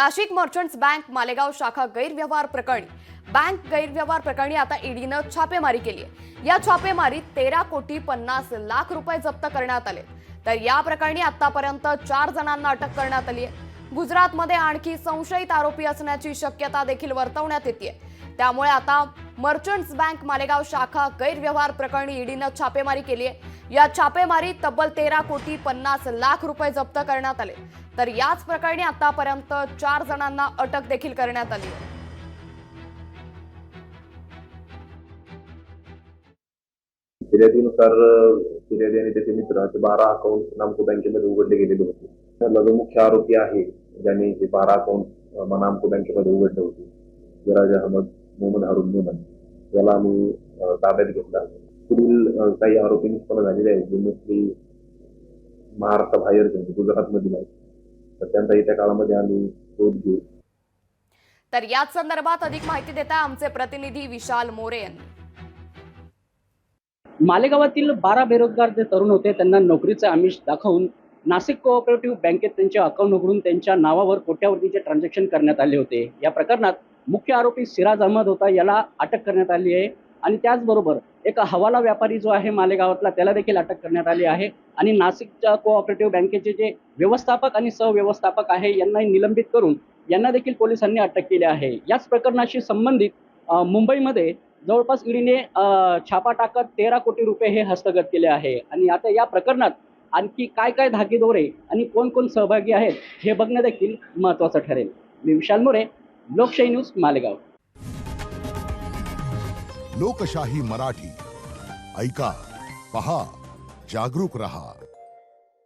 Nashik merchants bank Malegaon शाखा गैरव्यवहार प्रकरणी आता ईडीनं छापेमारी केली आहे। या छापेमारीत 13,50,00,000 रुपये जप्त करण्यात आले। तर या प्रकरणी आतापर्यंत 4 जणांना अटक करण्यात आली आहे। गुजरातमध्ये आणखी संशयित आरोपी असण्याची शक्यता देखील वर्तवण्यात येते। त्यामुळे आता मर्चंट्स बँक मालेगाव शाखा गैरव्यवहार प्रकरणी ईडीनं छापेमारी केली आहे। या छापेमारीत तब्बल 13,50,00,000 रुपये जप्त करण्यात आले। तर याच प्रकरणी आतापर्यंत 4 जणांना अटक देखील करण्यात आली आहे। फिर्यादीनुसार फिर्यादी आणि त्याचे मित्र असे 12 अकाउंट नामको बँकेमध्ये उघडले गेलेले होते। त्याला जो मुख्य आरोपी आहे ज्यांनी हे 12 अकाउंट नामको बँकेमध्ये उघडले होते, सिराज अहमद मोहम्मद हारून मेमन, याला आम्ही ताब्यात घेतला। पुढील काही आरोपी निष्पन्न झालेले आहेत, जे मोस्टली महाराष्ट्राबाहेर गुजरातमधील आहेत, तर त्यांचा येत्या काळामध्ये आम्ही शोध घेऊ। तर याच संदर्भात अधिक माहिती देत आहे आमचे प्रतिनिधी विशाल मोरे यांनी। मालेगावातील 12 बेरोजगार जे तरुण होते त्यांना नोकरीचे आमिष दाखवून नाशिक कोऑपरेटिव्ह बँकेत त्यांचे अकाउंट उघडून त्यांच्या नावावर कोट्यावधीचे ट्रान्झॅक्शन करण्यात आले होते। या प्रकरणात मुख्य आरोपी सिराज अहमद होता, याला अटक करण्यात आली आहे आणि त्याचबरोबर एक हवाला व्यापारी जो आहे मालेगावातला त्याला देखील अटक करण्यात आली आहे आणि नाशिकच्या कोऑपरेटिव्ह बँकेचे जे व्यवस्थापक आणि सहव्यवस्थापक आहे यांना निलंबित करून यांना देखील पोलिसांनी अटक केली आहे। याच प्रकरणाशी संबंधित मुंबईमध्ये जवळपास ईडीने छापा टाकत 13 कोटी रुपये हे हस्तगत केले आहे आणि आता या प्रकरणात आणखी काय काय धागेदोरे आणि कोण कोण सहभागी आहेत हे बघणं देखील महत्त्वाचं ठरेल। मी विशाल मोरे, लोकशाही न्यूज, मालेगाव। लोकशाही मराठी ऐका, पहा, जागरूक रहा।